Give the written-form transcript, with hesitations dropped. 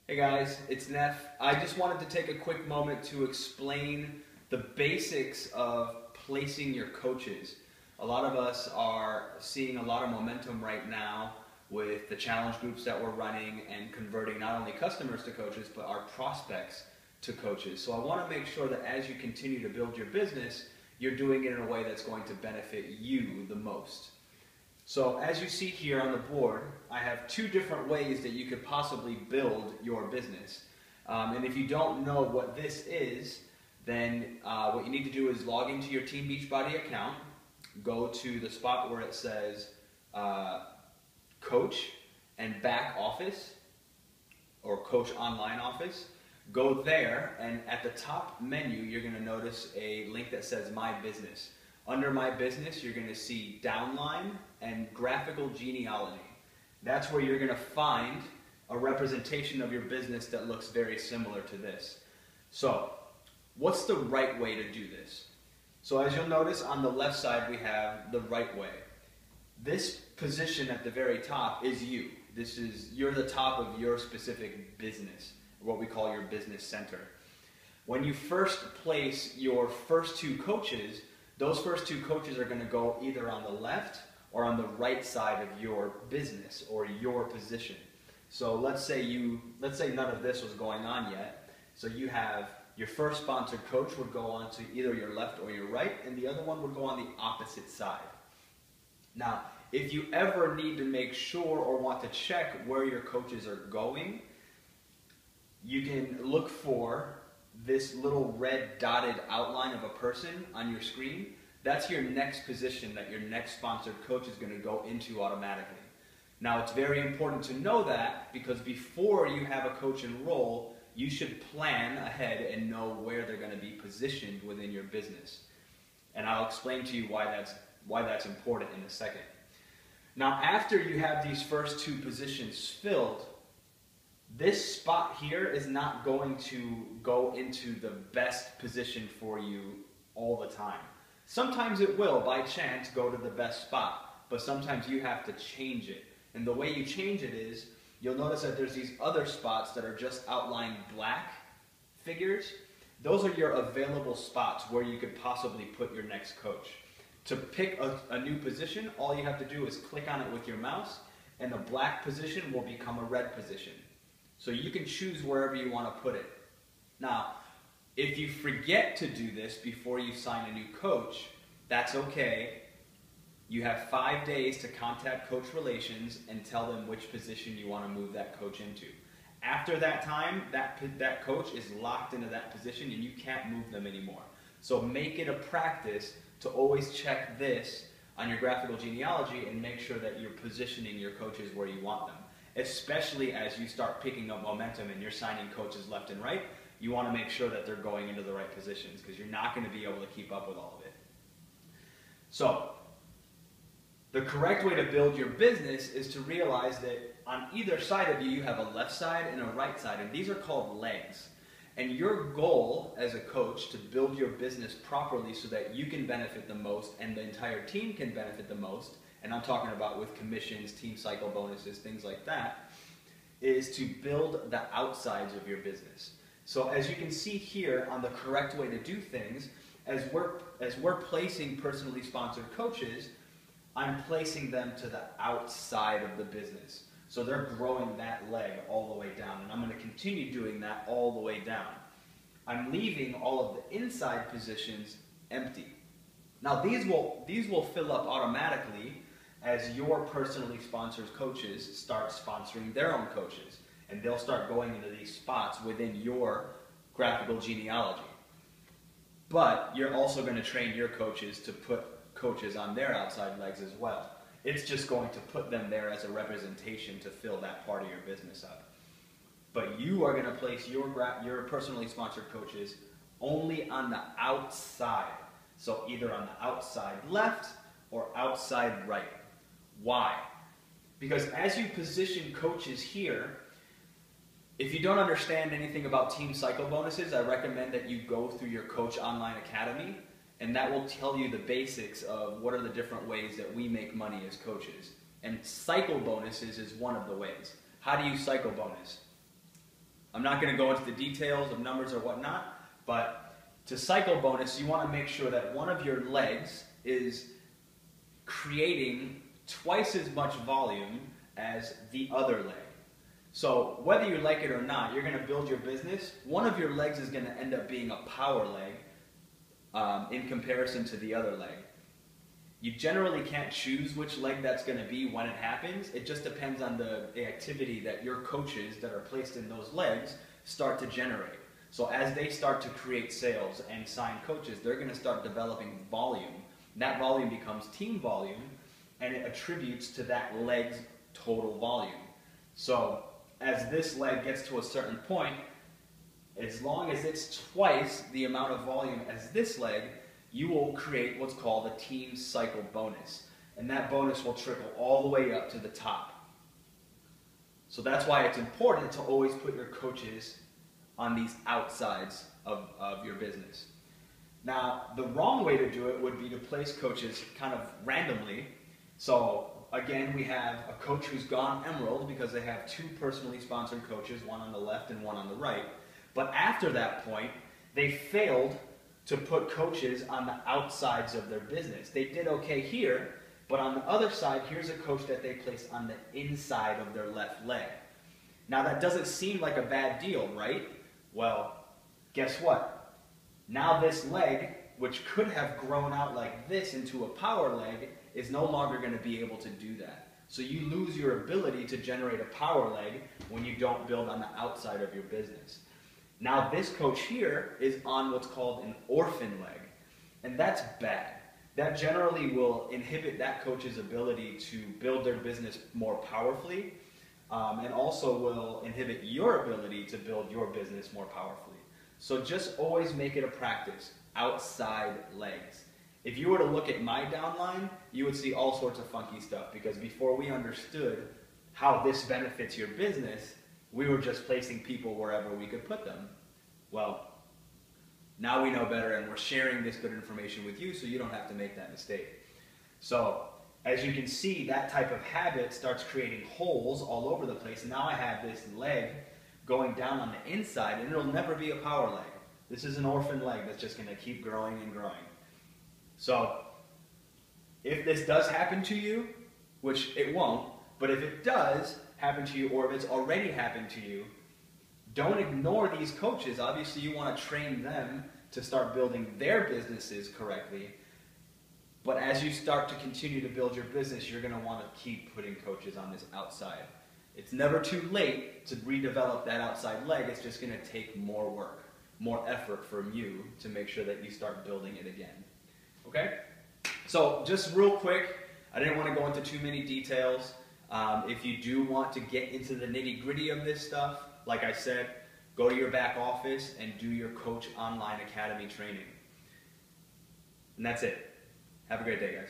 Hey guys, it's Neff. I just wanted to take a quick moment to explain the basics of placing your coaches. A lot of us are seeing a lot of momentum right now with the challenge groups that we're running and converting not only customers to coaches, but our prospects to coaches. So I want to make sure that as you continue to build your business, you're doing it in a way that's going to benefit you the most. So as you see here on the board, I have two different ways that you could possibly build your business. And if you don't know what this is, then what you need to do is log into your Team Beachbody account, go to the spot where it says Coach and Back Office, or Coach Online Office. Go there, and at the top menu, you're going to notice a link that says My Business. Under My Business, you're going to see Downline and Graphical Genealogy. That's where you're going to find a representation of your business that looks very similar to this. So, what's the right way to do this? So as you'll notice on the left side, we have the right way. This position at the very top is you. You're the top of your specific business, what we call your business center. When you first place your first two coaches, those first two coaches are going to go either on the left or on the right side of your business or your position. So let's say none of this was going on yet. So you have your first sponsored coach would go on to either your left or your right, and the other one would go on the opposite side. Now, if you ever need to make sure or want to check where your coaches are going, you can look for this little red dotted outline of a person on your screen. That's your next position that your next sponsored coach is going to go into automatically. Now, it's very important to know that because before you have a coach enroll, you should plan ahead and know where they're going to be positioned within your business. And I'll explain to you why that's important in a second. Now, after you have these first two positions filled, this spot here is not going to go into the best position for you all the time. Sometimes it will, by chance, go to the best spot, but sometimes you have to change it. And the way you change it is, you'll notice that there's these other spots that are just outlined black figures. Those are your available spots where you could possibly put your next coach. To pick a new position, all you have to do is click on it with your mouse, and the black position will become a red position. So you can choose wherever you want to put it. Now, if you forget to do this before you sign a new coach, that's okay. You have 5 days to contact Coach Relations and tell them which position you want to move that coach into. After that time, that coach is locked into that position and you can't move them anymore. So make it a practice to always check this on your graphical genealogy and make sure that you're positioning your coaches where you want them. Especially as you start picking up momentum and you're signing coaches left and right, you want to make sure that they're going into the right positions because you're not going to be able to keep up with all of it. So, the correct way to build your business is to realize that on either side of you, you have a left side and a right side, and these are called legs. And your goal as a coach to build your business properly so that you can benefit the most and the entire team can benefit the most, and I'm talking about with commissions, team cycle bonuses, things like that, is to build the outsides of your business. So as you can see here on the correct way to do things, as we're placing personally sponsored coaches, I'm placing them to the outside of the business. So they're growing that leg all the way down, and I'm going to continue doing that all the way down. I'm leaving all of the inside positions empty. Now these will fill up automatically as your personally sponsored coaches start sponsoring their own coaches, and they'll start going into these spots within your graphical genealogy. But you're also going to train your coaches to put coaches on their outside legs as well. It's just going to put them there as a representation to fill that part of your business up. But you are going to place your personally sponsored coaches only on the outside. So either on the outside left or outside right. Why? Because as you position coaches here, if you don't understand anything about team cycle bonuses, I recommend that you go through your Coach Online Academy, and that will tell you the basics of what are the different ways that we make money as coaches. And cycle bonuses is one of the ways. How do you cycle bonus? I'm not going to go into the details of numbers or whatnot, but to cycle bonus, you want to make sure that one of your legs is creating twice as much volume as the other leg. So whether you like it or not, you're going to build your business. One of your legs is going to end up being a power leg in comparison to the other leg. You generally can't choose which leg that's going to be when it happens. It just depends on the activity that your coaches that are placed in those legs start to generate. So as they start to create sales and sign coaches, they're going to start developing volume. That volume becomes team volume, and it attributes to that leg's total volume. So as this leg gets to a certain point, as long as it's twice the amount of volume as this leg, you will create what's called a team cycle bonus. And that bonus will trickle all the way up to the top. So that's why it's important to always put your coaches on these outsides of your business. Now, the wrong way to do it would be to place coaches kind of randomly. So again, we have a coach who's gone emerald because they have two personally sponsored coaches, one on the left and one on the right. But after that point, they failed to put coaches on the outsides of their business. They did okay here, but on the other side, here's a coach that they placed on the inside of their left leg. Now that doesn't seem like a bad deal, right? Well, guess what? Now this leg, which could have grown out like this into a power leg, is no longer going to be able to do that. So you lose your ability to generate a power leg when you don't build on the outside of your business. Now this coach here is on what's called an orphan leg, and that's bad. That generally will inhibit that coach's ability to build their business more powerfully, and also will inhibit your ability to build your business more powerfully. So just always make it a practice, outside legs. If you were to look at my downline, you would see all sorts of funky stuff, because before we understood how this benefits your business, we were just placing people wherever we could put them. Well, now we know better, and we're sharing this good information with you so you don't have to make that mistake. So as you can see, that type of habit starts creating holes all over the place. Now I have this leg going down on the inside, and it'll never be a power leg. This is an orphan leg that's just going to keep growing and growing. So if this does happen to you, which it won't, but if it does happen to you, or if it's already happened to you, don't ignore these coaches. Obviously, you want to train them to start building their businesses correctly. But as you start to continue to build your business, you're going to want to keep putting coaches on this outside. It's never too late to redevelop that outside leg. It's just going to take more work, more effort from you to make sure that you start building it again. Okay? So just real quick, I didn't want to go into too many details. If you do want to get into the nitty-gritty of this stuff, like I said, go to your back office and do your Coach Online Academy training. And that's it. Have a great day, guys.